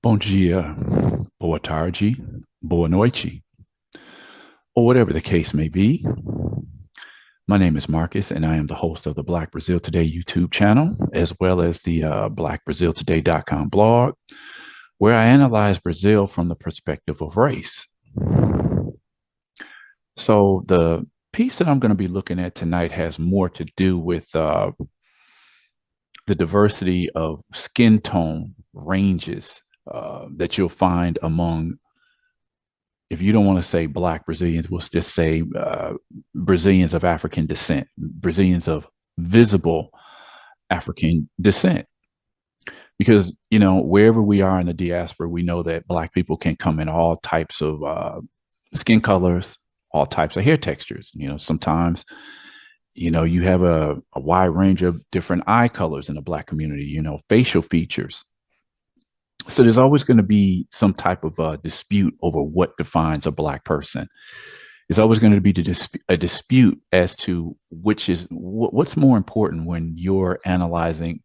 Bom dia, boa tarde, boa noite, or whatever the case may be. My name is Marcus, and I am the host of the Black Brazil Today YouTube channel, as well as the blackbraziltoday.com blog, where I analyze Brazil from the perspective of race. So, the piece that I'm going to be looking at tonight has more to do with the diversity of skin tone ranges that you'll find among, if you don't want to say Black Brazilians, we'll just say Brazilians of African descent, Brazilians of visible African descent. Because, wherever we are in the diaspora, we know that Black people can come in all types of skin colors, all types of hair textures. Sometimes, you have a wide range of different eye colors in the Black community, facial features. So there's always going to be some type of dispute over what defines a Black person. There's always going to be a dispute as to which is what's more important when you're analyzing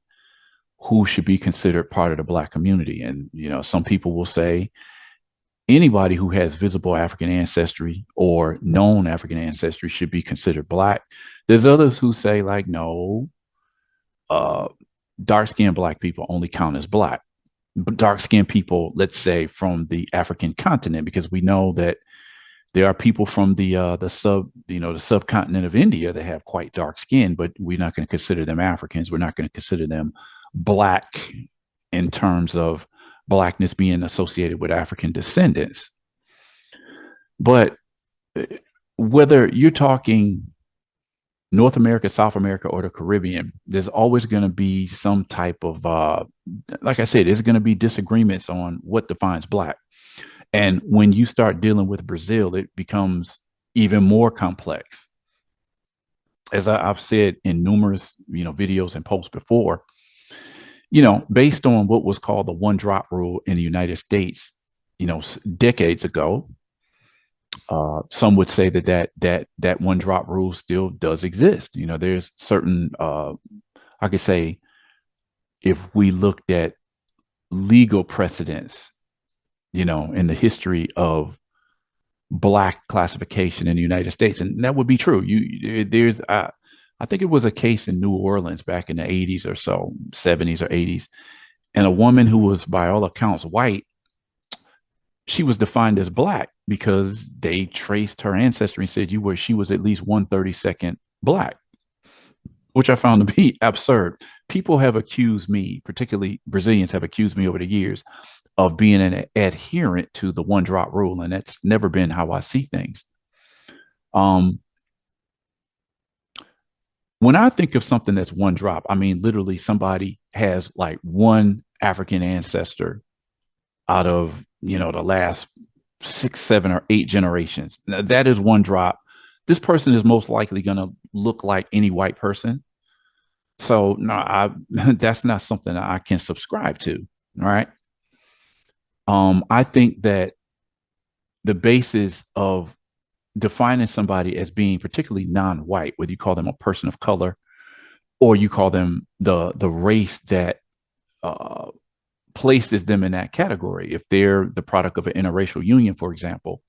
who should be considered part of the Black community. And some people will say anybody who has visible African ancestry or known African ancestry should be considered Black. There's others who say, like, no, uh, dark skinned Black people only count as Black. Dark skinned people, let's say from the African continent, because we know that there are people from the subcontinent of India that have quite dark skin, but we're not going to consider them Africans. We're not going to consider them Black in terms of Blackness being associated with African descendants. But whether you're talking North America, South America, or the Caribbean, there's always going to be some type of, like I said, there's going to be disagreements on what defines Black. And when you start dealing with Brazil, it becomes even more complex. As I've said in numerous, videos and posts before, based on what was called the one drop rule in the United States, decades ago, some would say that one drop rule still does exist. There's certain, I could say, if we looked at legal precedents, in the history of Black classification in the United States, and that would be true. I think it was a case in New Orleans back in the 80s or so, 70s or 80s, and a woman who was, by all accounts, white, she was defined as Black because they traced her ancestry and said she was at least 1/32 Black, which I found to be absurd. People have accused me, particularly Brazilians, have accused me over the years of being an adherent to the one drop rule, and that's never been how I see things. Um, when I think of something that's one drop, I mean literally somebody has like one African ancestor out of the last 6, 7, or 8 generations. Now, that is one drop. This person is most likely going to look like any white person. So no, that's not something that I can subscribe to. All right. I think that the basis of defining somebody as being particularly non-white, whether you call them a person of color or you call them the race that uh, places them in that category, if they're the product of an interracial union, for example.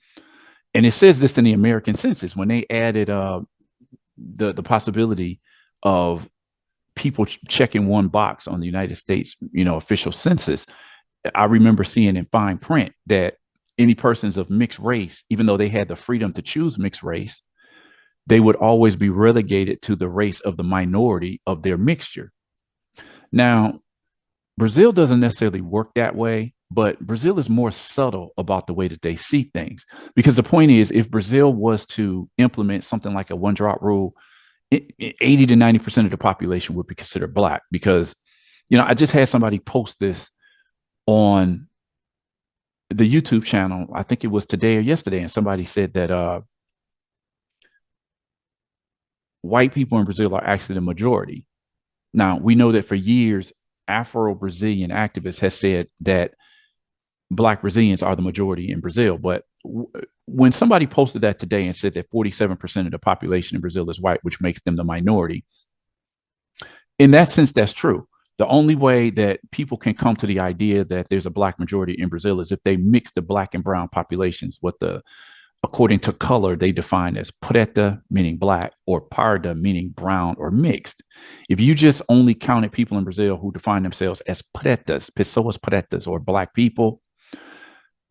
And it says this in the American census when they added the possibility of people checking one box on the United States, official census. I remember seeing in fine print that any persons of mixed race, even though they had the freedom to choose mixed race, they would always be relegated to the race of the minority of their mixture. Now, Brazil doesn't necessarily work that way, but Brazil is more subtle about the way that they see things. Because the point is, if Brazil was to implement something like a one drop rule, 80 to 90% of the population would be considered Black. Because, I just had somebody post this on the YouTube channel. I think it was today or yesterday, and somebody said that white people in Brazil are actually the majority. Now, we know that for years, Afro-Brazilian activists has said that Black Brazilians are the majority in Brazil. But when somebody posted that today and said that 47% of the population in Brazil is white, which makes them the minority, in that sense, that's true. The only way that people can come to the idea that there's a black majority in Brazil is if they mix the black and brown populations. What the according to color they define as preta, meaning black, or parda, meaning brown or mixed. If you just only counted people in Brazil who define themselves as pretas, pessoas pretas, or black people,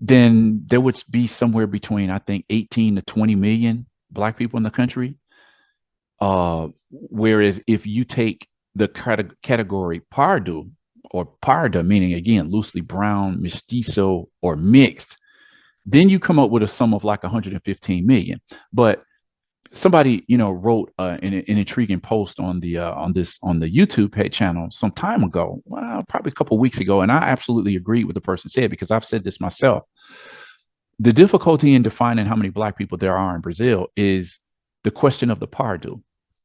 then there would be somewhere between, I think, 18 to 20 million black people in the country. Whereas if you take the category pardo or parda, meaning again loosely brown, mestizo, or mixed, then you come up with a sum of like 115 million. But somebody, wrote an intriguing post on the YouTube page channel some time ago, well, probably a couple of weeks ago, and I absolutely agree with the person said because I've said this myself. The difficulty in defining how many black people there are in Brazil is the question of the pardo,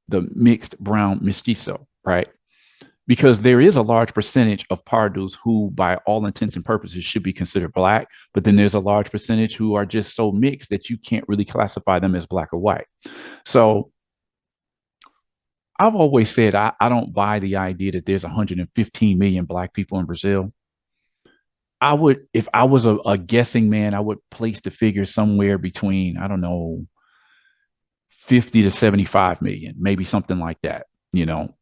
the mixed brown mestizo, right? Because there is a large percentage of pardos who, by all intents and purposes, should be considered black, but then there's a large percentage who are just so mixed that you can't really classify them as black or white. So I've always said I don't buy the idea that there's 115 million black people in Brazil. I would, if I was a guessing man, I would place the figure somewhere between, I don't know, 50 to 75 million, maybe something like that. You know,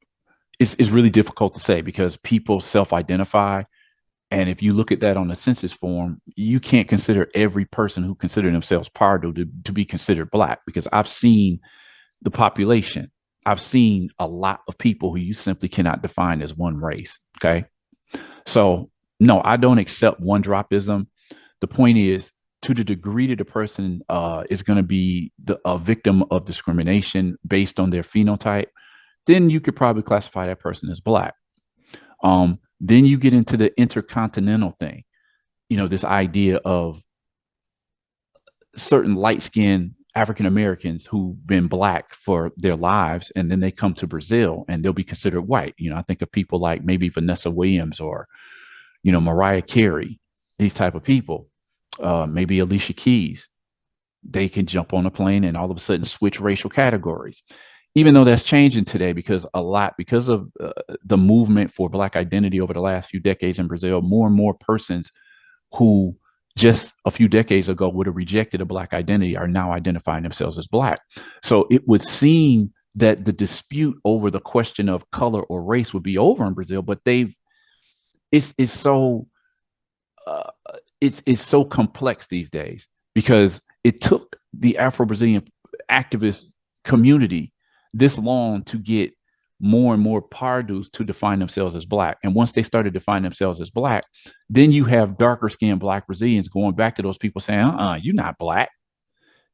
it's really difficult to say because people self identify. And if you look at that on the census form, you can't consider every person who consider themselves Pardo to be considered black because I've seen the population. I've seen a lot of people who you simply cannot define as one race. Okay. So, no, I don't accept one dropism. The point is, to the degree that the person is going to be a victim of discrimination based on their phenotype, then you could probably classify that person as black. Then you get into the intercontinental thing, this idea of certain light skinned African Americans who've been black for their lives, and then they come to Brazil and they'll be considered white. I think of people like maybe Vanessa Williams or, Mariah Carey, these type of people, maybe Alicia Keys. They can jump on a plane and all of a sudden switch racial categories. Even though that's changing today because of the movement for black identity over the last few decades in Brazil, more and more persons who just a few decades ago would have rejected a black identity are now identifying themselves as black. So it would seem that the dispute over the question of color or race would be over in Brazil, but it's so uh, it's so complex these days because it took the Afro-Brazilian activist community this long to get more and more Pardus to define themselves as black. And once they started defining themselves as black, then you have darker skinned black Brazilians going back to those people saying, you're not black.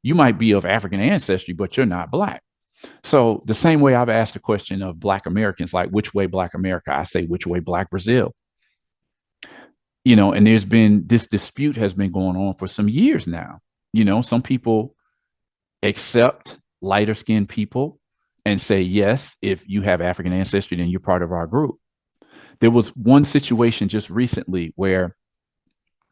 You might be of African ancestry, but you're not black. So the same way I've asked the question of black Americans, like which way black America, I say which way black Brazil. And there's been this dispute has been going on for some years now. Some people accept lighter skinned people and say, yes, if you have African ancestry, then you're part of our group. There was one situation just recently where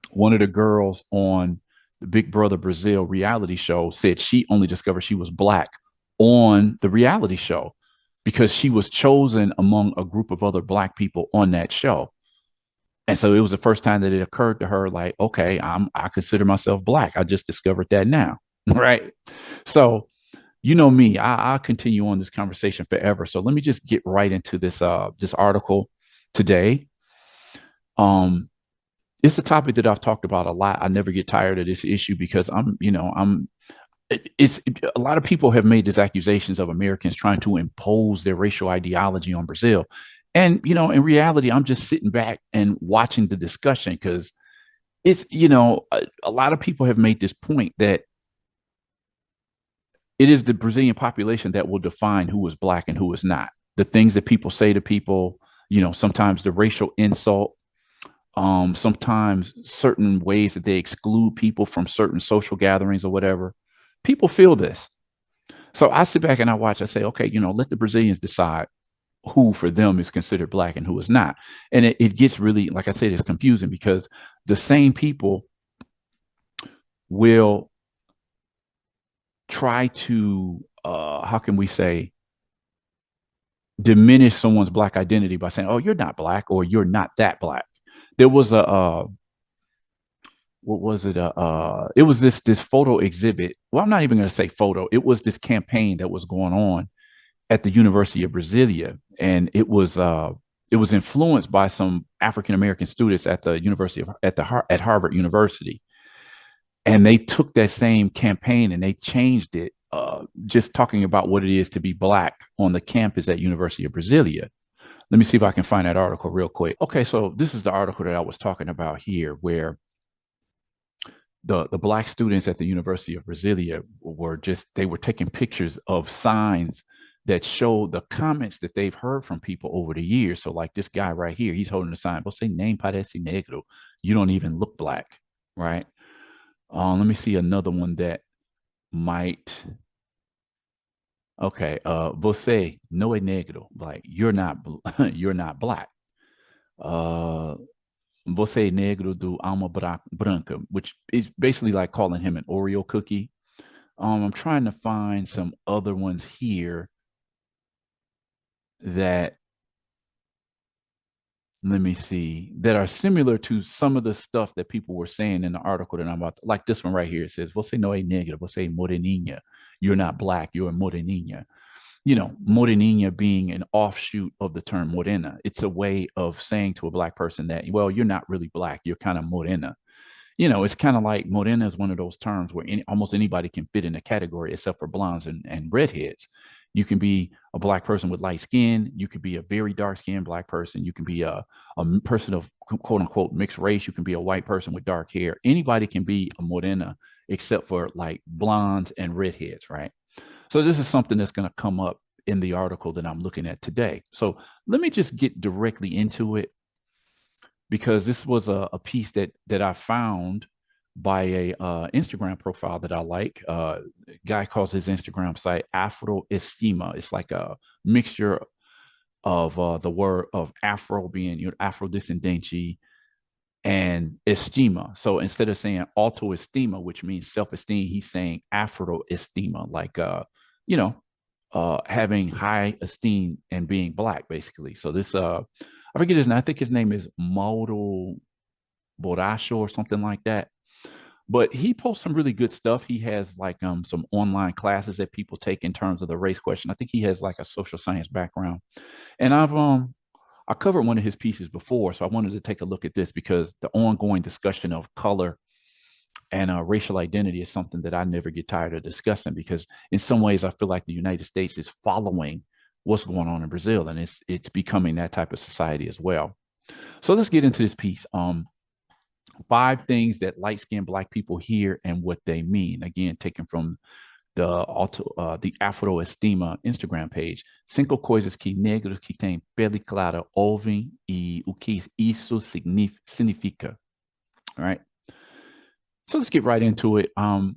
one of the girls on the Big Brother Brazil reality show said she only discovered she was black on the reality show because she was chosen among a group of other black people on that show. And so it was the first time that it occurred to her, like, okay, I consider myself black. I just discovered that now. Right. So, me, I'll continue on this conversation forever. So let me just get right into this article today. It's a topic that I've talked about a lot. I never get tired of this issue because it's a lot of people have made these accusations of Americans trying to impose their racial ideology on Brazil. And, in reality, I'm just sitting back and watching the discussion because it's, a lot of people have made this point that it is the Brazilian population that will define who is black and who is not. The things that people say to people, sometimes the racial insult, sometimes certain ways that they exclude people from certain social gatherings or whatever. People feel this. So I sit back and I watch, I say, okay, let the Brazilians decide who for them is considered black and who is not. And it gets really, like I said, it's confusing because the same people will try to, how can we say, diminish someone's black identity by saying, "Oh, you're not black," or "You're not that black." There was a what was it? It was this photo exhibit. Well, I'm not even going to say photo. It was this campaign that was going on at the University of Brasilia, and it was influenced by some African American students at the University of at Harvard University, and they took that same campaign and they changed it, just talking about what it is to be black on the campus at University of Brasilia. Let me see if I can find that article real quick. Okay, so this is the article that I was talking about here, where the black students at the University of Brasilia were just they were taking pictures of signs that showed the comments that they've heard from people over the years. So like this guy right here, he's holding a sign. Você nem parece negro. You don't even look black, right? Let me see another one that might. Okay, você não é negro. Like you're not you're not black. Uh, Você é negro do alma branca, which is basically like calling him an Oreo cookie. I'm trying to find some other ones here that, let me see, that are similar to some of the stuff that people were saying in the article that I'm about to, like this one right here. It says, "Você não é negra, você é moreninha." You're not black, you're a moreninha. You know, moreninha being an offshoot of the term morena. It's a way of saying to a black person that, well, you're not really black, you're kind of morena. You know, it's kind of like morena is one of those terms where almost anybody can fit in a category except for blondes and redheads. You can be a black person with light skin. You could be a very dark skinned black person. You can be a person of quote unquote mixed race. You can be a white person with dark hair. Anybody can be a morena except for like blondes and redheads, right? So this is something that's going to come up in the article that I'm looking at today. So let me just get directly into it, because this was a piece that I found by a Instagram profile that I like. Guy calls his Instagram site Afroestima. It's like a mixture of the word of Afro being, you know, Afro descendente, and estima. So instead of saying autoestima, which means self-esteem, he's saying Afroestima, like you know, having high esteem and being black, basically. So this I forget his name. I think his name is Mauro Borracho or something like that. But he posts some really good stuff. He has like some online classes that people take in terms of the race question. I think he has like a social science background. And I covered one of his pieces before, so I wanted to take a look at this because the ongoing discussion of color and racial identity is something that I never get tired of discussing, because in some ways I feel like the United States is following what's going on in Brazil, and it's becoming that type of society as well. So let's get into this piece. Five things that light skinned black people hear and what they mean. Again, taken from the Afroestima Instagram page. Cinco coisas que negros que têm pele clara ouvem e o que isso significa. All right. So let's get right into it. I'm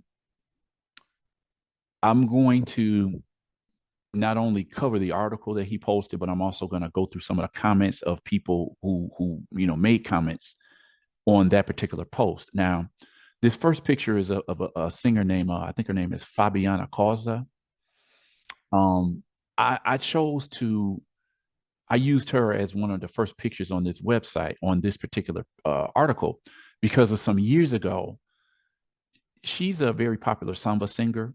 going to not only cover the article that he posted, but I'm also going to go through some of the comments of people who you know made comments on that particular post. Now, this first picture is of a singer named I think her name is Fabiana Causa. Um, I chose to I used her as one of the first pictures on this website on this particular article because of some years ago. She's a very popular samba singer,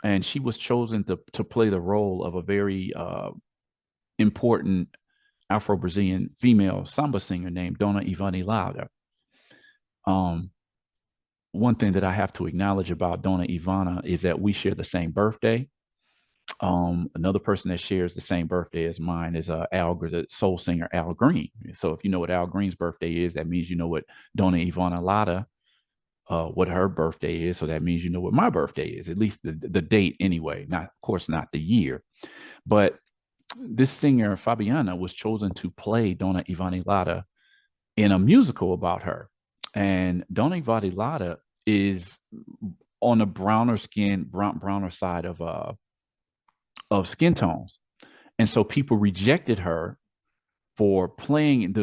and she was chosen to play the role of a very important Afro-Brazilian female samba singer named Donna Ivana. Um, One thing that I have to acknowledge about Donna Ivana is that we share the same birthday. Another person that shares the same birthday as mine is the soul singer Al Green. So if you know what Al Green's birthday is, that means you know what Donna Ivana Lada, what her birthday is. So that means you know what my birthday is, at least the date anyway. Not, of course, not the year. But this singer Fabiana was chosen to play Donna Ivana Lada in a musical about her. And Donna Ivana Lada is on the browner side of skin tones, and so people rejected her for playing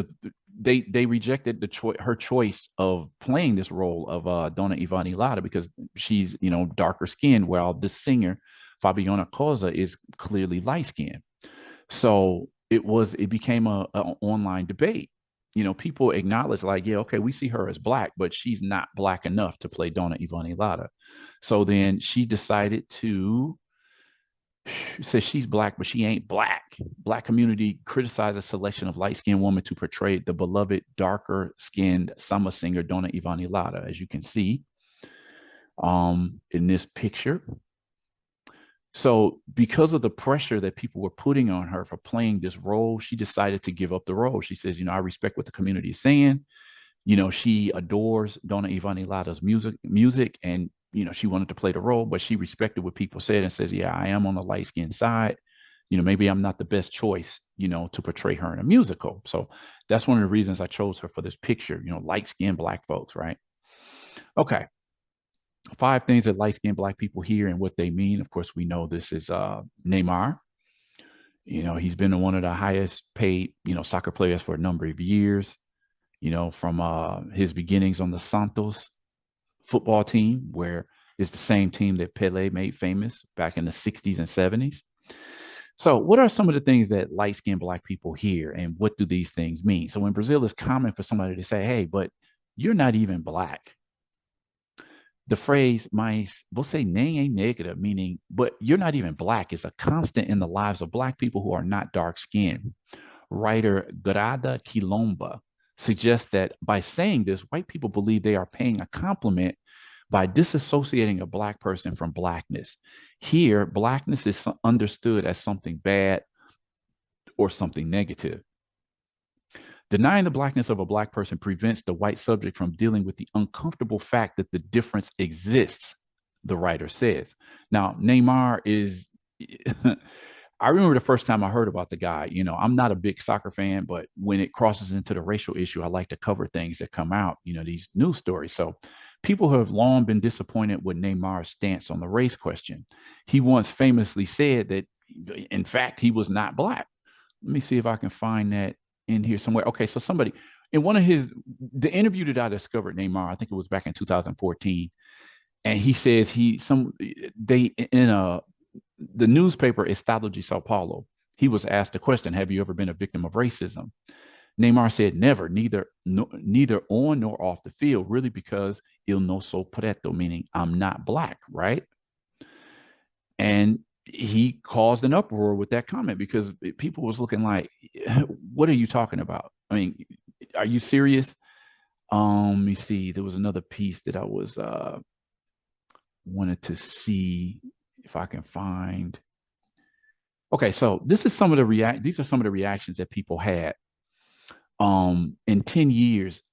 they rejected her choice of playing this role of Donna Ivani Lada because she's, you know, darker skinned, while this singer Fabiana Cosa is clearly light skinned. So it became a online debate. People acknowledge like, yeah, okay, we see her as black, but she's not black enough to play Donna Ivana. So then she decided to say she's black, but she ain't black. Black community criticized a selection of light-skinned women to portray the beloved darker-skinned summer singer Donna Ivana, as you can see in this picture. So, because of the pressure that people were putting on her for playing this role, she decided to give up the role. She says, I respect what the community is saying. She adores Donna Ivana music, and she wanted to play the role, but she respected what people said and says, yeah, I am on the light skinned side. Maybe I'm not the best choice, to portray her in a musical. So that's one of the reasons I chose her for this picture, light skinned black folks, right? Okay. 5 things that light skinned black people hear and what they mean. Of course, we know this is Neymar. He's been one of the highest paid, soccer players for a number of years, from his beginnings on the Santos football team, where it's the same team that Pele made famous back in the 60s and 70s. So, what are some of the things that light skinned black people hear, and what do these things mean? So, in Brazil, it's common for somebody to say, hey, but you're not even black. The phrase, mas você nem é negra, meaning, but you're not even black, is a constant in the lives of black people who are not dark skinned. Writer Grada Quilomba suggests that by saying this, white people believe they are paying a compliment by disassociating a black person from blackness. Here, blackness is understood as something bad or something negative. Denying the blackness of a black person prevents the white subject from dealing with the uncomfortable fact that the difference exists, the writer says. Now, Neymar is I remember the first time I heard about the guy. I'm not a big soccer fan, but when it crosses into the racial issue, I like to cover things that come out, these news stories. So people have long been disappointed with Neymar's stance on the race question. He once famously said that, in fact, he was not black. Let me see if I can find that in here somewhere. Okay, so somebody in one of the interview that I discovered Neymar, I think it was back in 2014, and he says they in the newspaper Estado de Sao Paulo, he was asked a question, have you ever been a victim of racism? Neymar said, never, neither on nor off the field, really, because eu não sou preto, meaning I'm not black, right? And he caused an uproar with that comment because people was looking like, what are you talking about? I mean, are you serious? Let me see. There was another piece that I was wanted to see if I can find. Okay, so this is some of the these are some of the reactions that people had in 10 years.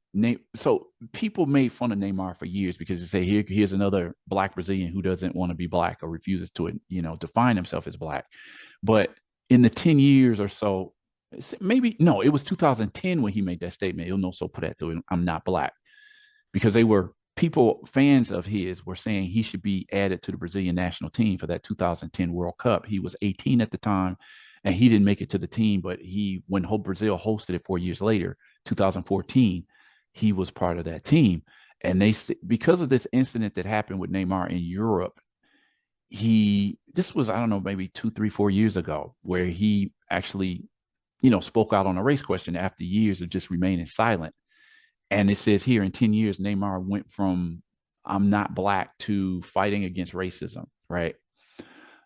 So people made fun of Neymar for years because they say here's another black Brazilian who doesn't want to be black or refuses to define himself as black. But in the 10 years or so, maybe no, it was 2010 when he made that statement. Eu não sou preto, I'm not black, because fans of his were saying he should be added to the Brazilian national team for that 2010 World Cup. He was 18 at the time, and he didn't make it to the team. But when Brazil hosted it 4 years later, 2014, he was part of that team. And because of this incident that happened with Neymar in Europe, this was, I don't know, maybe 2, 3, 4 years ago, where he actually, spoke out on a race question after years of just remaining silent. And it says here in 10 years, Neymar went from I'm not black to fighting against racism, right?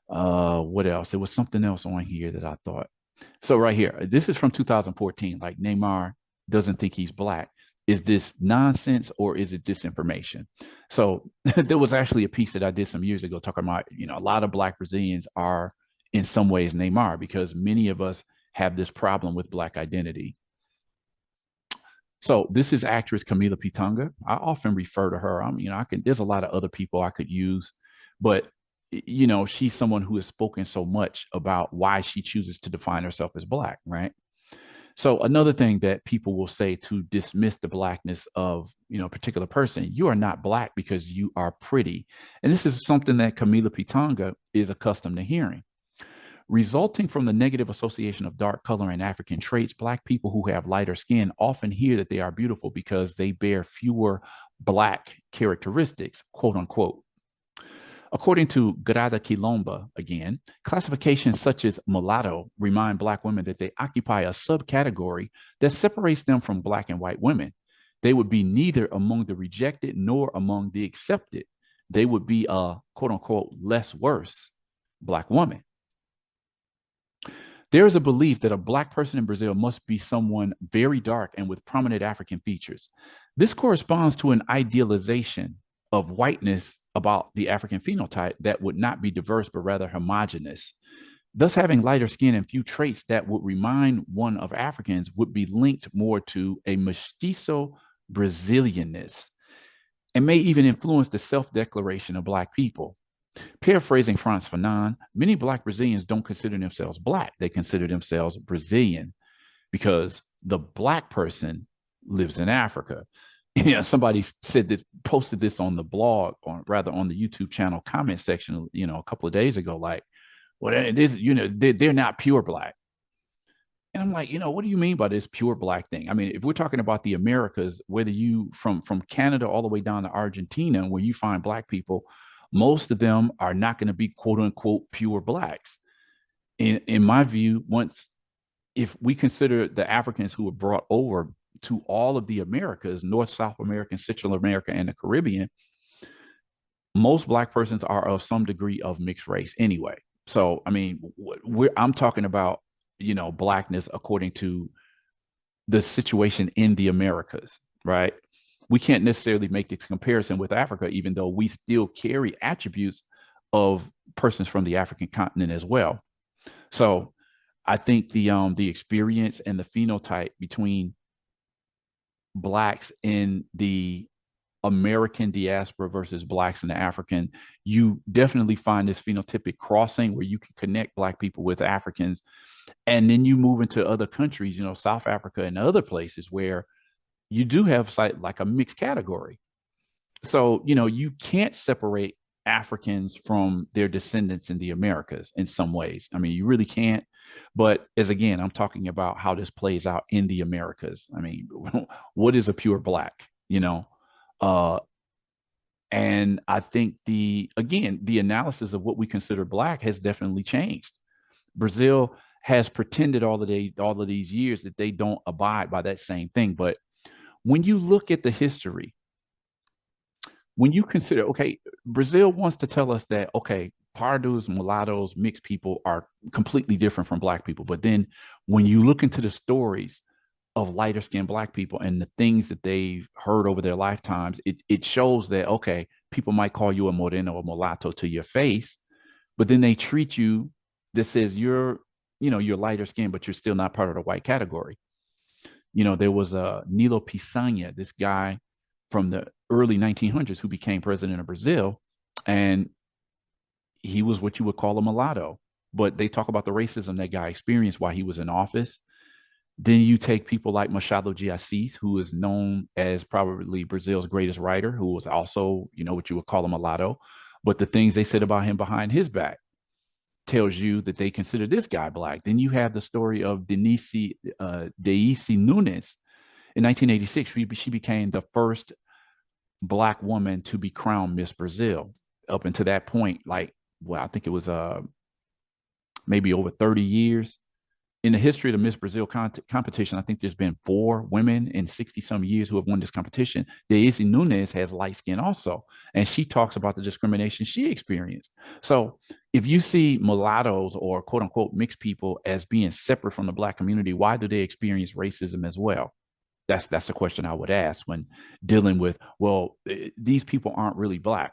What else? There was something else on here that I thought. So right here, this is from 2014. Like, Neymar doesn't think he's black. Is this nonsense or is it disinformation? So there was actually a piece that I did some years ago talking about, a lot of black Brazilians are in some ways Neymar, because many of us have this problem with black identity. So this is actress Camila Pitonga. I often refer to her. There's a lot of other people I could use, but she's someone who has spoken so much about why she chooses to define herself as black, right? So another thing that people will say to dismiss the blackness of, a particular person, you are not black because you are pretty. And this is something that Camila Pitonga is accustomed to hearing. Resulting from the negative association of dark color and African traits, black people who have lighter skin often hear that they are beautiful because they bear fewer black characteristics, quote unquote. According to Grada Quilomba, again, classifications such as mulatto remind Black women that they occupy a subcategory that separates them from Black and white women. They would be neither among the rejected nor among the accepted. They would be a quote unquote less worse Black woman. There is a belief that a Black person in Brazil must be someone very dark and with prominent African features. This corresponds to an idealization of whiteness about the African phenotype that would not be diverse but rather homogeneous. Thus, having lighter skin and few traits that would remind one of Africans would be linked more to a mestizo Brazilianness and may even influence the self declaration of Black people. Paraphrasing Frantz Fanon, many Black Brazilians don't consider themselves Black. They consider themselves Brazilian because the Black person lives in Africa. You know, somebody said that, posted this on the blog, or rather on the YouTube channel comment section, you know, a couple of days ago, like, well, it is, you know, they're not pure Black. And I'm like, you know, what do you mean by this pure Black thing? I mean, if we're talking about the Americas, whether you from Canada all the way down to Argentina, where you find Black people, most of them are not going to be quote unquote pure Blacks. In my view, once if we consider the Africans who were brought over to all of the Americas, North, South America, Central America, and the Caribbean, most Black persons are of some degree of mixed race anyway. So, I mean, I'm talking about, you know, Blackness according to the situation in the Americas, right? We can't necessarily make this comparison with Africa, even though we still carry attributes of persons from the African continent as well. So I think the experience and the phenotype between Blacks in the American diaspora versus Blacks in the African, you definitely find this phenotypic crossing where you can connect Black people with Africans. And then you move into other countries, you know, South Africa and other places where you do have like a mixed category. So, you know, you can't separate Africans from their descendants in the Americas in some ways. I mean, you really can't. But as again, I'm talking about how this plays out in the Americas. I mean, what is a pure Black, you know? Uh, and I think the analysis of what we consider Black has definitely changed. Brazil has pretended all of these years that they don't abide by that same thing. But when you look at the history, when you consider, okay, Brazil wants to tell us that, okay, pardos, mulattoes, mixed people are completely different from Black people. But then when you look into the stories of lighter skinned Black people and the things that they've heard over their lifetimes, it shows that, okay, people might call you a Moreno or mulatto to your face, but then they treat you that says you're, you know, you're lighter skinned, but you're still not part of the white category. You know, there was a Nilo Pitonga, this guy from the early 1900s who became president of Brazil, and he was what you would call a mulatto. But they talk about the racism that guy experienced while he was in office. Then you take people like Machado de Assis, who is known as probably Brazil's greatest writer, who was also, you know, what you would call a mulatto. But the things they said about him behind his back tells you that they consider this guy Black. Then you have the story of Daisy Nunes. In 1986, she became the first Black woman to be crowned Miss Brazil. Up until that point, like, well, I think it was maybe over 30 years. In the history of the Miss Brazil competition, I think there's been 4 women in 60 some years who have won this competition. Daisy Nunes has light skin also, and she talks about the discrimination she experienced. So if you see mulattoes or quote unquote mixed people as being separate from the Black community, why do they experience racism as well? That's the question I would ask when dealing with, well, these people aren't really Black.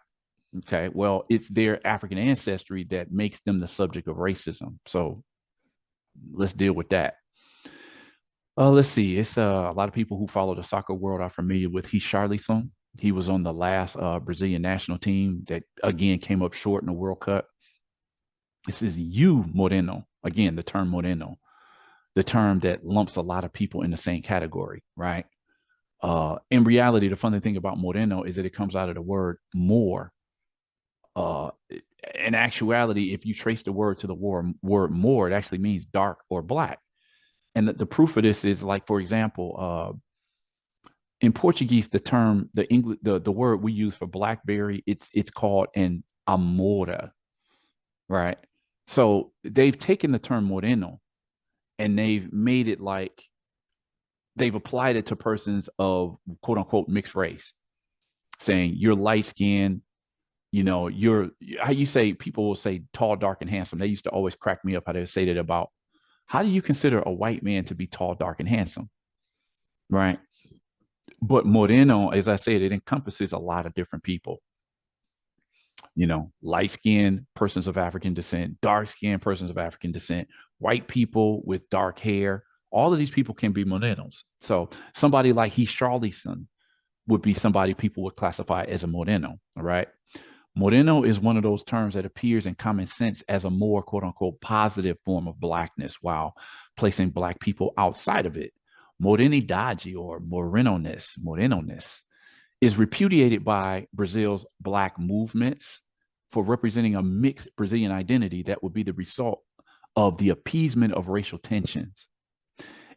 Okay, well, it's their African ancestry that makes them the subject of racism. So let's deal with that. Let's see. It's a lot of people who follow the soccer world are familiar with Richarlison. He was on the last Brazilian national team that again came up short in the World Cup. This is you, Moreno. Again, the term Moreno, the term that lumps a lot of people in the same category, right? In reality, the funny thing about Moreno is that it comes out of the word more. Uh, in actuality, if you trace the word to the word more, it actually means dark or Black. And the proof of this is, like, for example, in Portuguese, the term, the English, the word we use for blackberry, it's called an Amora, right? So they've taken the term Moreno and they've made it like they've applied it to persons of quote unquote mixed race, saying you're light skinned, you're how you say people will say tall, dark, and handsome. They used to always crack me up how they would say that about how do you consider a white man to be tall, dark, and handsome, right? But Moreno, as I said, it encompasses a lot of different people. Light skinned persons of African descent, dark skinned persons of African descent, white people with dark hair. All of these people can be Morenos. So somebody like Heath Charlison would be somebody people would classify as a Moreno. All right. Moreno is one of those terms that appears in common sense as a more quote unquote positive form of blackness while placing black people outside of it. Morenidade or Moreno-ness is repudiated by Brazil's black movements for representing a mixed Brazilian identity that would be the result of the appeasement of racial tensions.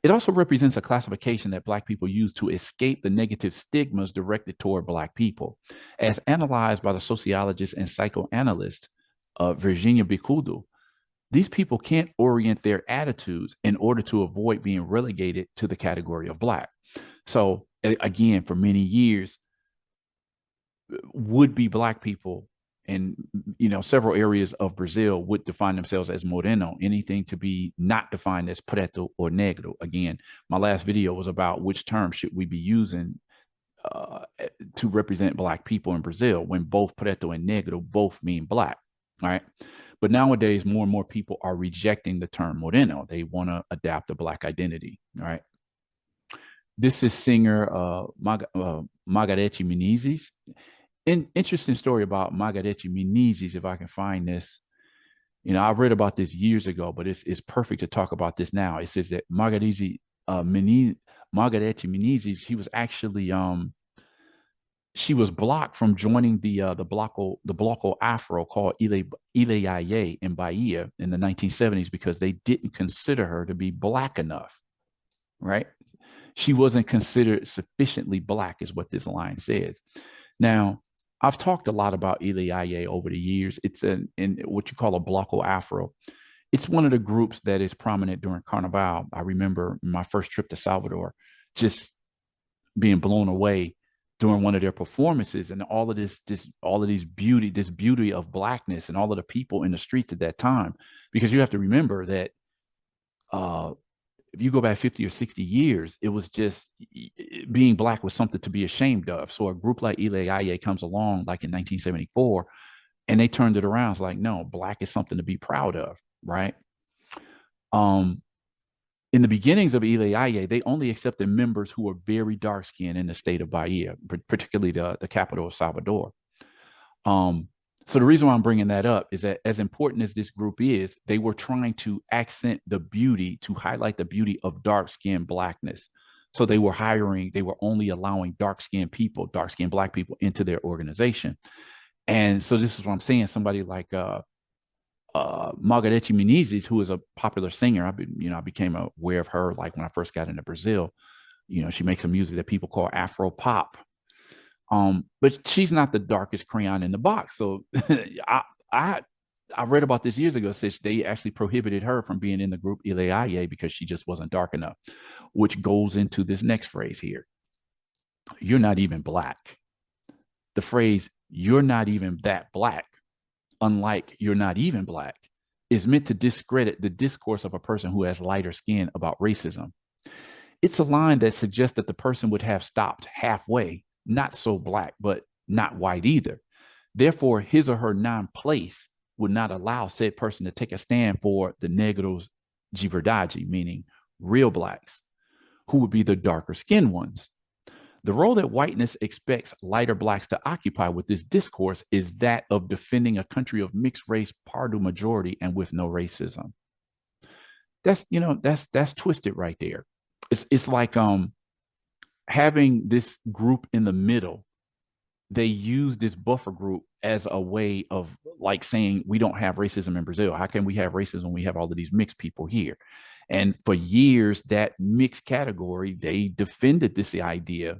It also represents a classification that Black people use to escape the negative stigmas directed toward Black people, as analyzed by the sociologist and psychoanalyst Virginia Bicudo. These people can't orient their attitudes in order to avoid being relegated to the category of Black. So, again, for many years, would be Black people in several areas of Brazil would define themselves as Moreno. Anything to be not defined as preto or negro. Again, my last video was about which term should we be using to represent Black people in Brazil when both preto and negro both mean Black. All right. But nowadays, more and more people are rejecting the term Moreno. They want to adapt a Black identity. All right. This is singer Margarete Menezes. Interesting story about Margarete Menezes, if I can find this. I read about this years ago, but it's perfect to talk about this now. It says that Margarete Menezes, she was blocked from joining the Bloco Afro called Ile in Bahia in the 1970s because they didn't consider her to be Black enough, right? She wasn't considered sufficiently Black, is what this line says. Now, I've talked a lot about Ile over the years. It's in what you call a Bloco Afro. It's one of the groups that is prominent during Carnival. I remember my first trip to Salvador, just being blown away during one of their performances, and all of this beauty of Blackness, and all of the people in the streets at that time. Because you have to remember that if you go back 50 or 60 years, it was just being Black was something to be ashamed of. So a group like Ile comes along like in 1974 and they turned it around. It's like, no, Black is something to be proud of, right? In the beginnings of Ile they only accepted members who were very dark skinned in the state of Bahia, particularly the capital of Salvador. So the reason why I'm bringing that up is that as important as this group is, they were trying to accent the beauty, to highlight the beauty of dark-skinned Blackness. So they were only allowing dark-skinned Black people into their organization. And so this is what I'm saying. Somebody like Margarete Menezes, who is a popular singer, I became aware of her like when I first got into Brazil. She makes some music that people call Afro pop. But she's not the darkest crayon in the box. So I read about this years ago. Says they actually prohibited her from being in the group Ile because she just wasn't dark enough, which goes into this next phrase here. You're not even Black. The phrase "you're not even that Black," unlike "you're not even Black," is meant to discredit the discourse of a person who has lighter skin about racism. It's a line that suggests that the person would have stopped halfway, not so Black, but not white either. Therefore, his or her non-place would not allow said person to take a stand for the negros de verdade, meaning real Blacks, who would be the darker skinned ones. The role that whiteness expects lighter Blacks to occupy with this discourse is that of defending a country of mixed race Pardo majority and with no racism. That's twisted right there. It's like having this group in the middle. They use this buffer group as a way of like saying we don't have racism in Brazil. How can we have racism when we have all of these mixed people here? And for years, that mixed category, they defended this idea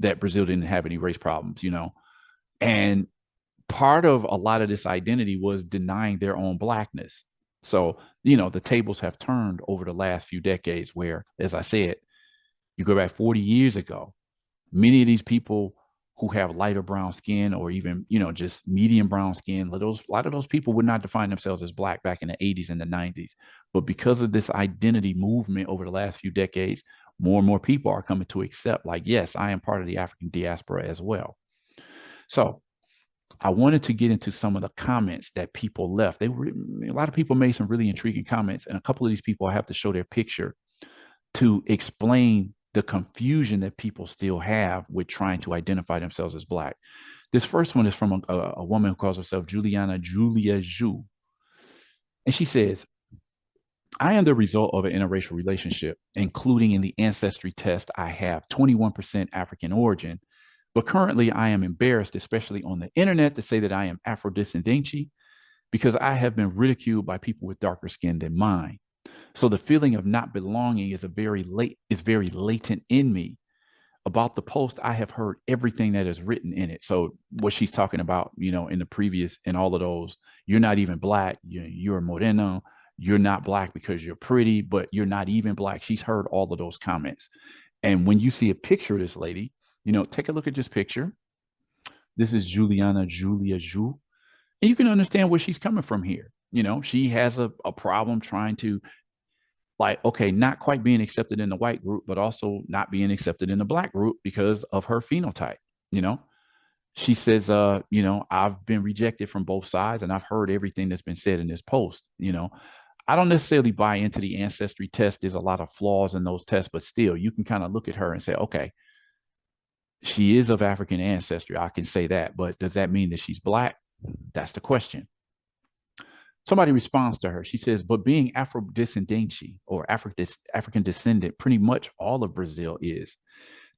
that Brazil didn't have any race problems, and part of a lot of this identity was denying their own blackness. So, the tables have turned over the last few decades where, as I said, you go back 40 years ago, many of these people who have lighter brown skin or even, just medium brown skin, a lot of those people would not define themselves as black back in the 80s and the 90s. But because of this identity movement over the last few decades, more and more people are coming to accept, like, yes, I am part of the African diaspora as well. So I wanted to get into some of the comments that people left. A lot of people made some really intriguing comments, and a couple of these people I have to show their picture to explain the confusion that people still have with trying to identify themselves as black. This first one is from a woman who calls herself Juliana Julia Ju. And she says, I am the result of an interracial relationship, including in the ancestry test, I have 21% African origin. But currently, I am embarrassed, especially on the internet, to say that I am Afrodescendente because I have been ridiculed by people with darker skin than mine. So the feeling of not belonging is very latent in me. About the post, I have heard everything that is written in it. So what she's talking about, in the previous, in all of those, you're not even black. You're Moreno. You're not black because you're pretty, but you're not even black. She's heard all of those comments. And when you see a picture of this lady, take a look at this picture. This is Juliana Julia Ju. And you can understand where she's coming from here. She has a problem trying to, like, okay, not quite being accepted in the white group, but also not being accepted in the black group because of her phenotype. You know, she says, I've been rejected from both sides and I've heard everything that's been said in this post. I don't necessarily buy into the ancestry test. There's a lot of flaws in those tests, but still, you can kind of look at her and say, okay, she is of African ancestry. I can say that, but does that mean that she's black? That's the question. Somebody responds to her. She says, but being Afro-descendente or African descendant, pretty much all of Brazil is.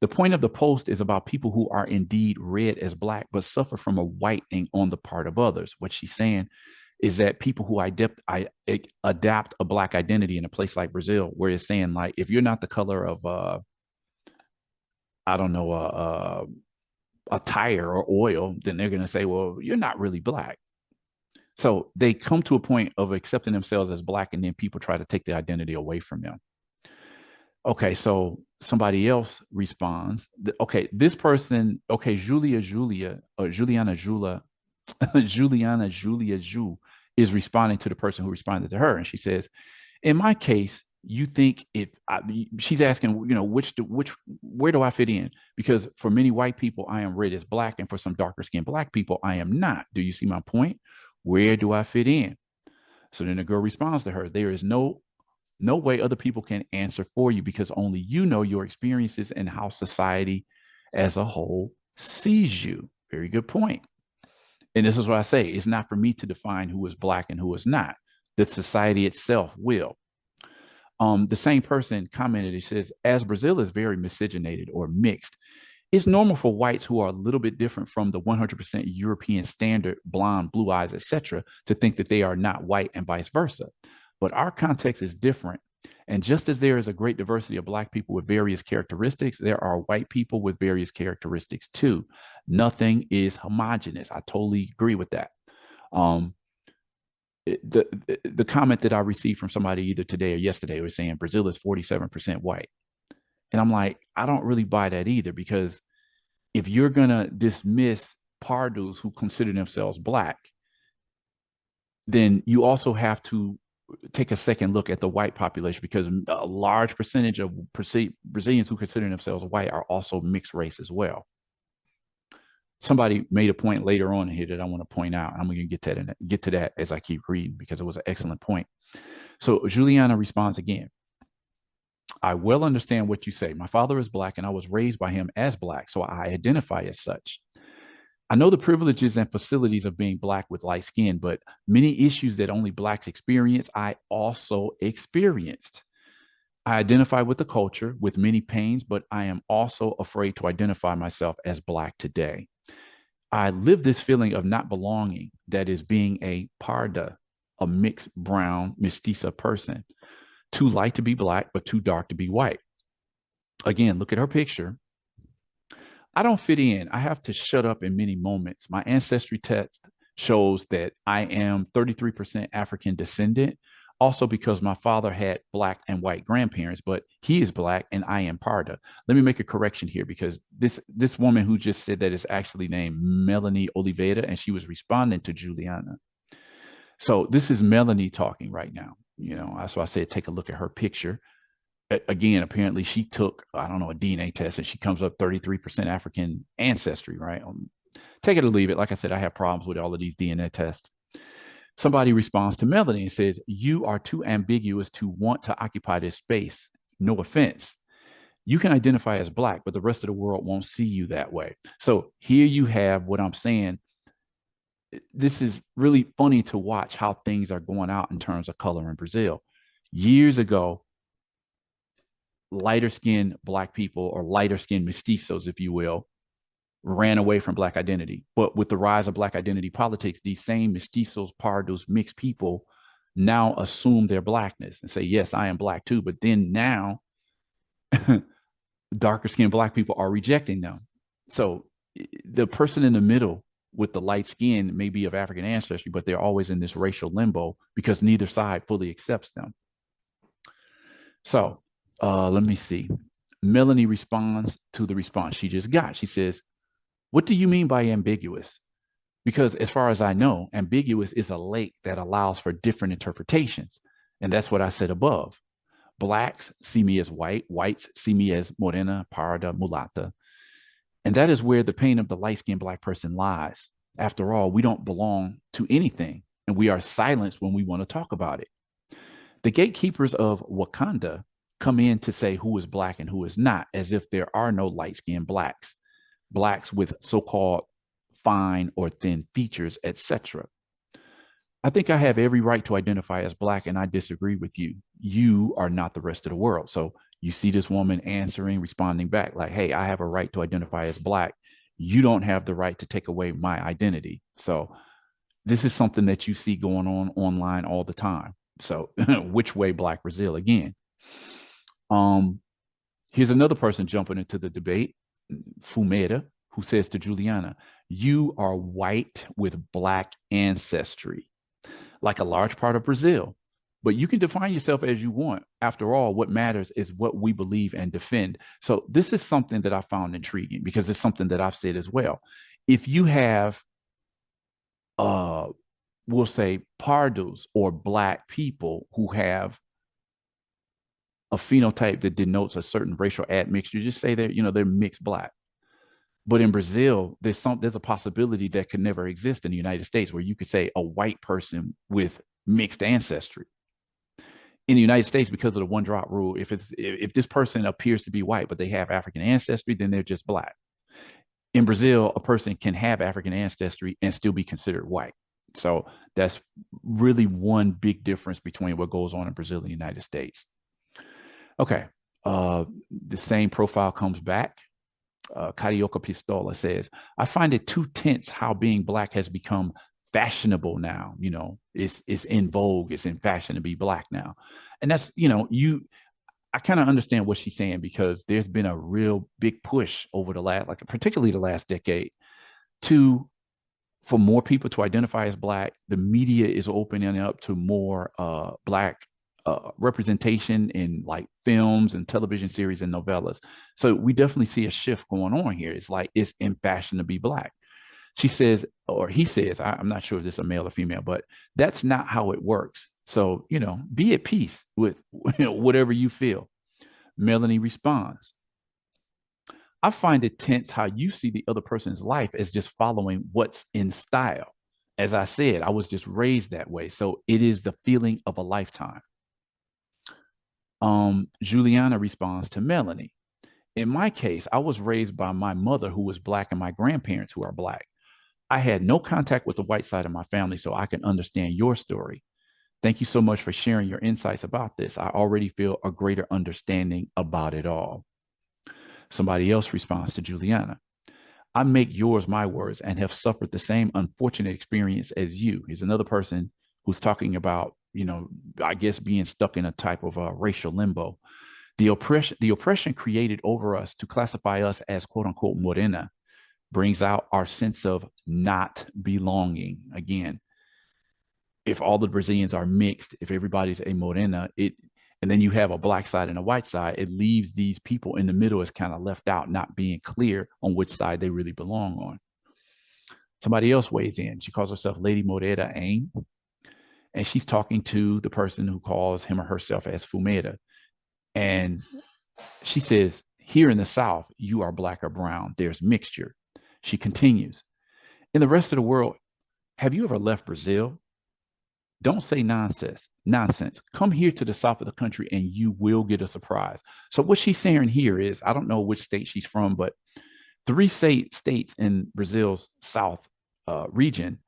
The point of the post is about people who are indeed read as black, but suffer from a whitening on the part of others. What she's saying is that people who adapt a black identity in a place like Brazil, where it's saying, like, if you're not the color of, I don't know, a tire or oil, then they're going to say, well, you're not really black. So they come to a point of accepting themselves as black, and then people try to take the identity away from them. Okay, so somebody else responds. Okay, this person, okay, Juliana Julia, Juliana Julia Ju is responding to the person who responded to her, and she says, "In my case, you think if she's asking, where do I fit in? Because for many white people, I am read as black, and for some darker skinned black people, I am not. Do you see my point? Where do I fit in?" So then the girl responds to her, there is no way other people can answer for you because only you know your experiences and how society as a whole sees you. Very good point. And this is what I say, it's not for me to define who is black and who is not. The society itself will. The same person commented, he says, as Brazil is very miscegenated or mixed, it's normal for whites who are a little bit different from the 100% European standard, blonde, blue eyes, etc., to think that they are not white and vice versa. But our context is different. And just as there is a great diversity of black people with various characteristics, there are white people with various characteristics too. Nothing is homogenous. I totally agree with that. The comment that I received from somebody either today or yesterday was saying Brazil is 47% white. And I'm like, I don't really buy that either, because if you're going to dismiss Pardus who consider themselves black, then you also have to take a second look at the white population, because a large percentage of Brazilians who consider themselves white are also mixed race as well. Somebody made a point later on here that I want to point out. I'm going to get to that as I keep reading, because it was an excellent point. So Juliana responds again. I well understand what you say. My father is black and I was raised by him as black, so I identify as such. I know the privileges and facilities of being black with light skin, but many issues that only blacks experience, I also experienced. I identify with the culture with many pains, but I am also afraid to identify myself as black today. I live this feeling of not belonging, that is being a parda, a mixed brown mestiza person, too light to be black, but too dark to be white. Again, look at her picture. I don't fit in. I have to shut up in many moments. My ancestry test shows that I am 33% African descendant, also because my father had black and white grandparents, but he is black and I am Parda. Let me make a correction here because this woman who just said that is actually named Melanie Oliveira, and she was responding to Juliana. So this is Melanie talking right now. That's why I said take a look at her picture. Again, apparently she took, I don't know, a DNA test and she comes up 33% African ancestry, right? Take it or leave it. Like I said, I have problems with all of these DNA tests. Somebody responds to Melanie and says, "You are too ambiguous to want to occupy this space. No offense. You can identify as black, but the rest of the world won't see you that way." So here you have what I'm saying. This is really funny to watch how things are going out in terms of color in Brazil. Years ago, lighter skinned black people or lighter skinned mestizos, if you will, ran away from black identity. But with the rise of black identity politics, these same mestizos, pardos, mixed people now assume their blackness and say, yes, I am black too. But then now darker skinned black people are rejecting them. So the person in the middle with the light skin may be of African ancestry, but they're always in this racial limbo because neither side fully accepts them. So let me see. Melanie responds to the response she just got. She says, "What do you mean by ambiguous?" Because as far as I know, ambiguous is a lake that allows for different interpretations. And that's what I said above. Blacks see me as white, whites see me as morena, parda, mulata. And that is where the pain of the light skinned black person lies. After all, we don't belong to anything, and we are silenced when we want to talk about it. The gatekeepers of Wakanda come in to say who is black and who is not, as if there are no light skinned blacks, blacks with so called fine or thin features, etc. I think I have every right to identify as black, and I disagree with you. You are not the rest of the world. So you see this woman answering, responding back like, hey, I have a right to identify as black. You don't have the right to take away my identity. So this is something that you see going on online all the time. So which way Black Brazil again? Um, Here's another person jumping into the debate, Fumeda, who says to Juliana, "You are white with black ancestry, like a large part of Brazil. But you can define yourself as you want. After all, what matters is what we believe and defend." So this is something that I found intriguing because it's something that I've said as well. If you have, uh, we'll say, pardos or black people who have a phenotype that denotes a certain racial admixture, just say they're mixed black. But in Brazil, there's a possibility that could never exist in the United States where you could say a white person with mixed ancestry. In the United States, because of the one drop rule, if this person appears to be white but they have African ancestry, then they're just black. In Brazil, a person can have African ancestry and still be considered white. So that's really one big difference between what goes on in Brazil and the United States. Okay, the same profile comes back. Carioca Pistola says, "I find it too tense how being black has become fashionable now. It's in vogue, it's in fashion to be black now." And that's, I kind of understand what she's saying because there's been a real big push over the last, like particularly the last decade, to for more people to identify as black. The media is opening up to more black representation in like films and television series and novellas. So we definitely see a shift going on here. It's like it's in fashion to be black. She says, or he says, I'm not sure if this is a male or female, but that's not how it works. So, be at peace with whatever you feel. Melanie responds, "I find it tense how you see the other person's life as just following what's in style. As I said, I was just raised that way. So it is the feeling of a lifetime." Juliana responds to Melanie, "In my case, I was raised by my mother who was black and my grandparents who are black. I had no contact with the white side of my family, so I can understand your story. Thank you so much for sharing your insights about this. I already feel a greater understanding about it all." Somebody else responds to Juliana, "I make yours my words and have suffered the same unfortunate experience as you." Here's another person who's talking about, I guess being stuck in a type of racial limbo. The oppression created over us to classify us as quote unquote morena brings out our sense of not belonging. Again, if all the Brazilians are mixed, if everybody's a morena, and then you have a black side and a white side, it leaves these people in the middle as kind of left out, not being clear on which side they really belong on. Somebody else weighs in. She calls herself Lady Morena Aim, and she's talking to the person who calls him or herself as Fumeda. And she says, here in the South, you are black or brown. There's mixture. She continues, in the rest of the world, have you ever left Brazil? Don't say nonsense. Nonsense. Come here to the south of the country and you will get a surprise. So what she's saying here is, I don't know which state she's from, but three states in Brazil's south region.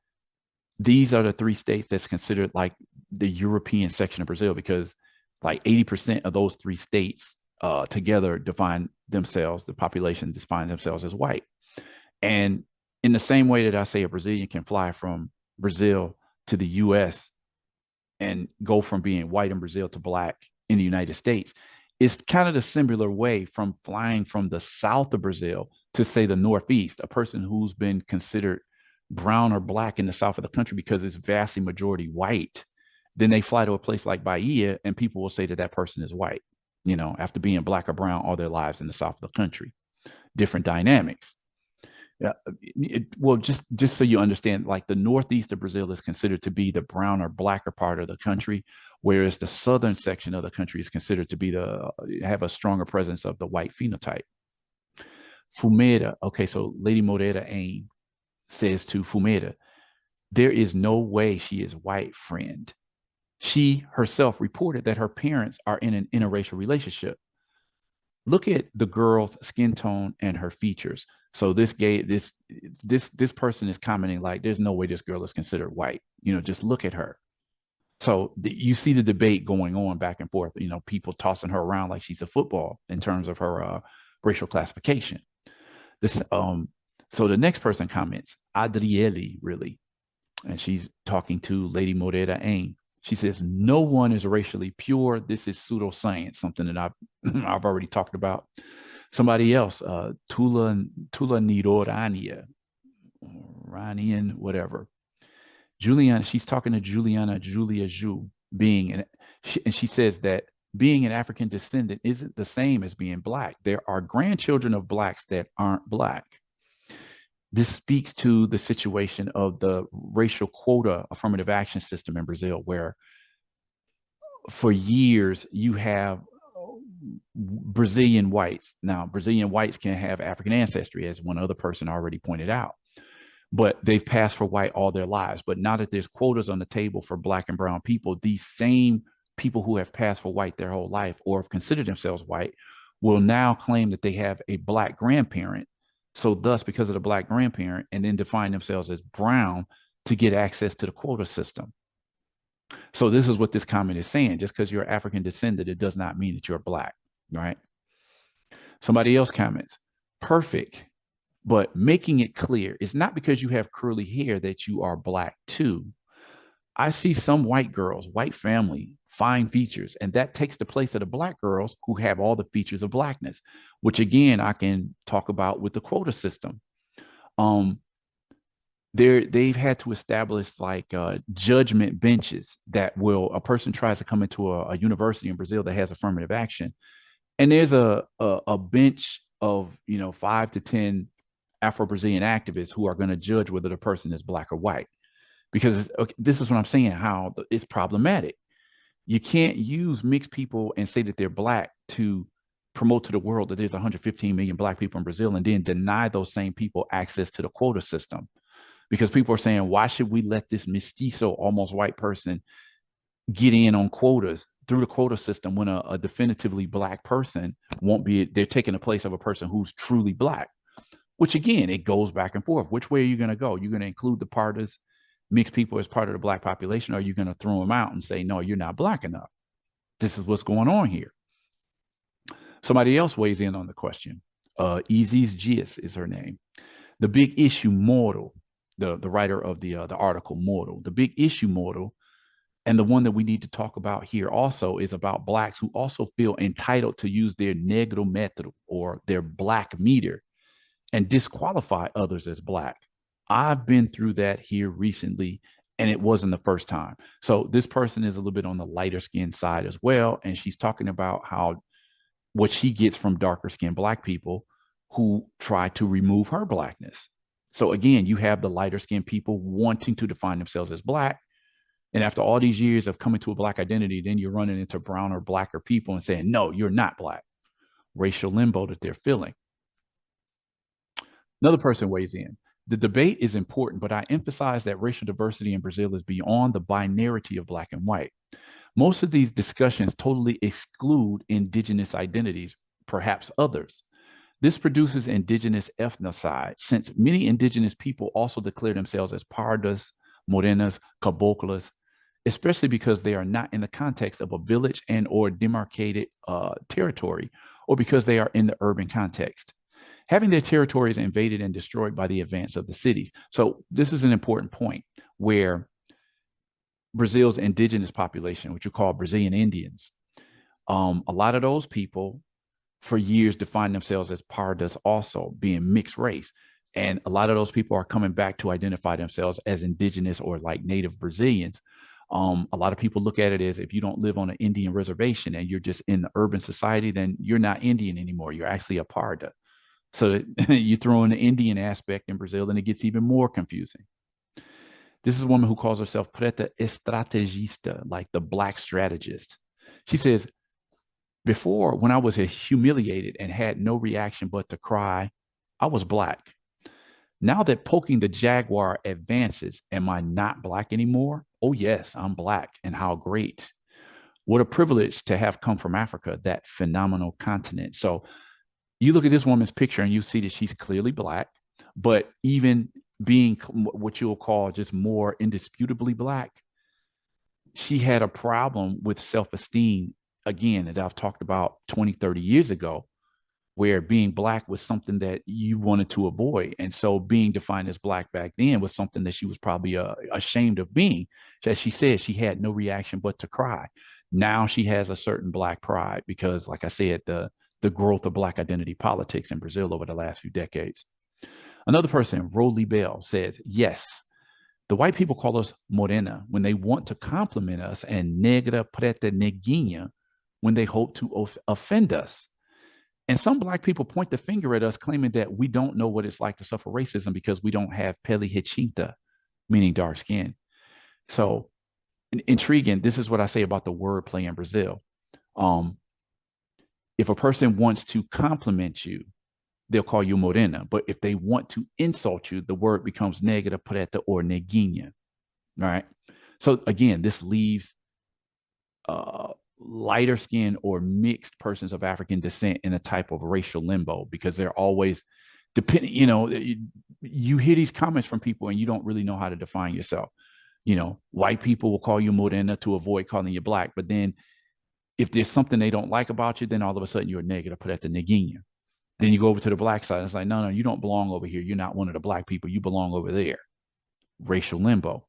These are the three states that's considered like the European section of Brazil, because like 80% of those three states together define themselves, the population define themselves as white. And in the same way that I say a Brazilian can fly from Brazil to the US and go from being white in Brazil to black in the United States, it's kind of the similar way from flying from the south of Brazil to say the Northeast, a person who's been considered brown or black in the south of the country because it's vastly majority white. Then they fly to a place like Bahia and people will say that that person is white, after being black or brown all their lives in the south of the country. Different dynamics. Yeah, well, just so you understand, like the northeast of Brazil is considered to be the brown or blacker part of the country, whereas the southern section of the country is considered to be have a stronger presence of the white phenotype. Fumeda, okay, so Lady Morena Aim says to Fumeda, there is no way she is white, friend. She herself reported that her parents are in an interracial relationship. Look at the girl's skin tone and her features. So this person is commenting like, there's no way this girl is considered white. Just look at her. So you see the debate going on back and forth. People tossing her around like she's a football in terms of her racial classification. This so the next person comments, Adriele, really, and she's talking to Lady Morena Ain. She says, no one is racially pure. This is pseudoscience, something that I've already talked about. Somebody else, Tula Nirorania, Ranian, whatever. Juliana, she's talking to Juliana Julia Ju, and she says that being an African descendant isn't the same as being black. There are grandchildren of blacks that aren't black. This speaks to the situation of the racial quota affirmative action system in Brazil, where for years you have Brazilian whites. Now, Brazilian whites can have African ancestry, as one other person already pointed out, but they've passed for white all their lives. But now that there's quotas on the table for black and brown people, these same people who have passed for white their whole life or have considered themselves white will now claim that they have a black grandparent. So thus, because of the black grandparent, and then define themselves as brown to get access to the quota system. So this is what this comment is saying. Just because you're African descendant, it does not mean that you're black, right? Somebody else comments, perfect, but making it clear, it's not because you have curly hair that you are black too. I see some white girls, white family, fine features, and that takes the place of the black girls who have all the features of blackness, which again, I can talk about with the quota system. They've had to establish like judgment benches that a person tries to come into a university in Brazil that has affirmative action, and there's a bench of 5 to 10 Afro-Brazilian activists who are going to judge whether the person is black or white, because this is what I'm saying, how it's problematic. You can't use mixed people and say that they're black to promote to the world that there's 115 million black people in Brazil and then deny those same people access to the quota system. Because people are saying, why should we let this mestizo, almost white person get in on quotas through the quota system when a definitively black person won't be, they're taking the place of a person who's truly black, which again, it goes back and forth. Which way are you going to go? You're going to include the parties, mixed people as part of the black population, or are you going to throw them out and say, no, you're not black enough? This is what's going on here. Somebody else weighs in on the question. Isis Gias is her name. The big issue, Mortal, the writer of the article, Mortal, the big issue, Mortal, And the one that we need to talk about here also is about Blacks who also feel entitled to use their negro metro or their Black meter and disqualify others as Black. I've been through that here recently, and it wasn't the first time. So this person is a little bit on the lighter skin side as well. And she's talking about how what she gets from darker skinned Black people who try to remove her Blackness. So again, you have the lighter skinned people wanting to define themselves as Black. And after all these years of coming to a Black identity, then you're running into brown or Blacker people and saying, no, you're not Black. Racial limbo that they're feeling. Another person weighs in. The debate is important, but I emphasize that racial diversity in Brazil is beyond the binarity of Black and white. Most of these discussions totally exclude indigenous identities, perhaps others. This produces indigenous ethnocide, since many indigenous people also declare themselves as pardas, morenas, caboclas, especially because they are not in the context of a village and or demarcated territory, or because they are in the urban context, having their territories invaded and destroyed by the advance of the cities. So this is an important point where Brazil's indigenous population, which you call Brazilian Indians, a lot of those people for years defined themselves as pardas, also being mixed race. And a lot of those people are coming back to identify themselves as indigenous or like native Brazilians. A lot of people look at it as if you don't live on an Indian reservation and you're just in the urban society, then you're not Indian anymore. You're actually a parda. So you throw in the Indian aspect in Brazil and it gets even more confusing. This is a woman who calls herself preta estrategista, like the Black strategist. She says, before, when I was humiliated and had no reaction but to cry, I was Black. Now that poking the jaguar advances, am I not Black anymore? Oh, yes, I'm Black. And how great. What a privilege to have come from Africa, that phenomenal continent. So you look at this woman's picture and you see that she's clearly Black, but even being what you'll call just more indisputably Black, she had a problem with self-esteem, again, that I've talked about 20, 30 years ago, where being Black was something that you wanted to avoid. And so being defined as Black back then was something that she was probably ashamed of being. As she said, she had no reaction but to cry. Now she has a certain Black pride because, like I said, the growth of Black identity politics in Brazil over the last few decades. Another person, Roly Bell, says, yes, the white people call us morena when they want to compliment us, and negra, preta, neguinha when they hope to offend us. And some Black people point the finger at us, claiming that we don't know what it's like to suffer racism because we don't have pele retinta, meaning dark skin. So intriguing. This is what I say about the wordplay in Brazil. Um, if a person wants to compliment you, they'll call you morena. But if they want to insult you, the word becomes negra, preta, or neguinha. All right. So again, this leaves lighter skin or mixed persons of African descent in a type of racial limbo because they're always depending, you hear these comments from people and you don't really know how to define yourself. White people will call you morena to avoid calling you Black. But then if there's something they don't like about you, then all of a sudden you're negative, put at the neguinha. Then you go over to the Black side. And it's like, no, you don't belong over here. You're not one of the Black people. You belong over there. Racial limbo.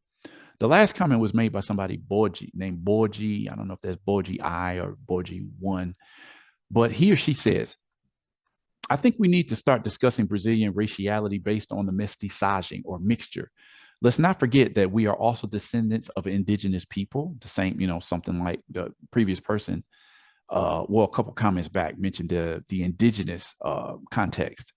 The last comment was made by somebody, Borgi, named Borgi. I don't know if that's Borgi I or Borgi 1. But he or she says, I think we need to start discussing Brazilian raciality based on the mestiçagem or mixture. Let's not forget that we are also descendants of indigenous people, the same, something like the previous person, a couple comments back mentioned the indigenous context.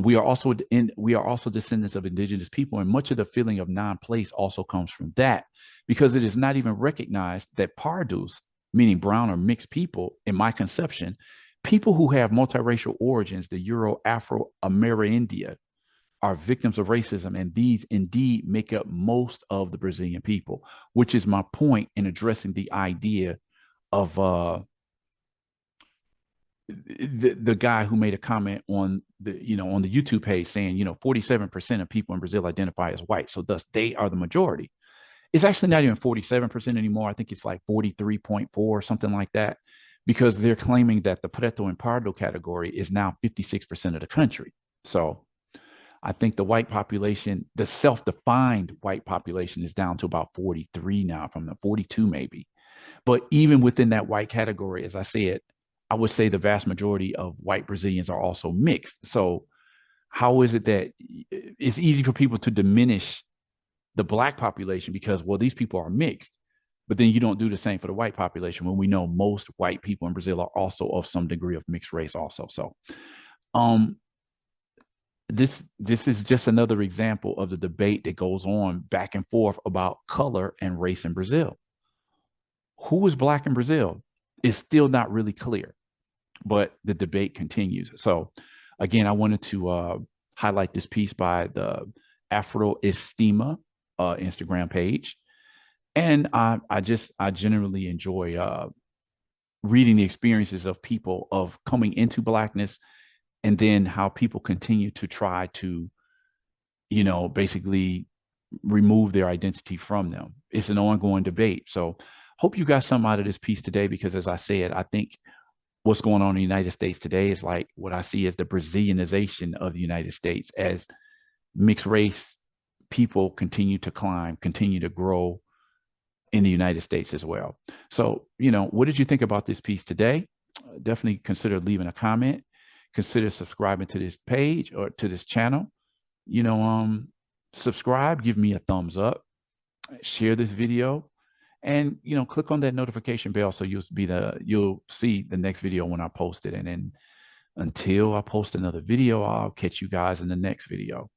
We are also descendants of indigenous people, and much of the feeling of non-place also comes from that, because it is not even recognized that pardos, meaning brown or mixed people, in my conception, people who have multiracial origins, the Euro-Afro-Amerindia, are victims of racism, and these indeed make up most of the Brazilian people, which is my point in addressing the idea of the guy who made a comment on the YouTube page saying 47% of people in Brazil identify as white, so thus they are the majority. It's actually not even 47% anymore. I think it's like 43.4, something like that, because they're claiming that the Preto and Pardo category is now 56% of the country. So I think the white population, the self-defined white population, is down to about 43 now, from the 42 maybe. But even within that white category, as I said, I would say the vast majority of white Brazilians are also mixed. So how is it that it's easy for people to diminish the black population because, well, these people are mixed, but then you don't do the same for the white population when we know most white people in Brazil are also of some degree of mixed race also. So um this is just another example of the debate that goes on back and forth about color and race in Brazil. Who is black in Brazil is still not really clear, but the debate continues. So again, I wanted to highlight this piece by the Afroestima Instagram page. And I generally enjoy reading the experiences of people of coming into blackness, and then how people continue to try to, basically remove their identity from them. It's an ongoing debate. So hope you got something out of this piece today, because as I said, I think what's going on in the United States today is like what I see as the Brazilianization of the United States, as mixed race people continue to climb, continue to grow in the United States as well. So, what did you think about this piece today? Definitely consider leaving a comment. Consider subscribing to this page or to this channel. You know, subscribe, give me a thumbs up, share this video, and click on that notification bell so you'll see the next video when I post it. And then until I post another video, I'll catch you guys in the next video.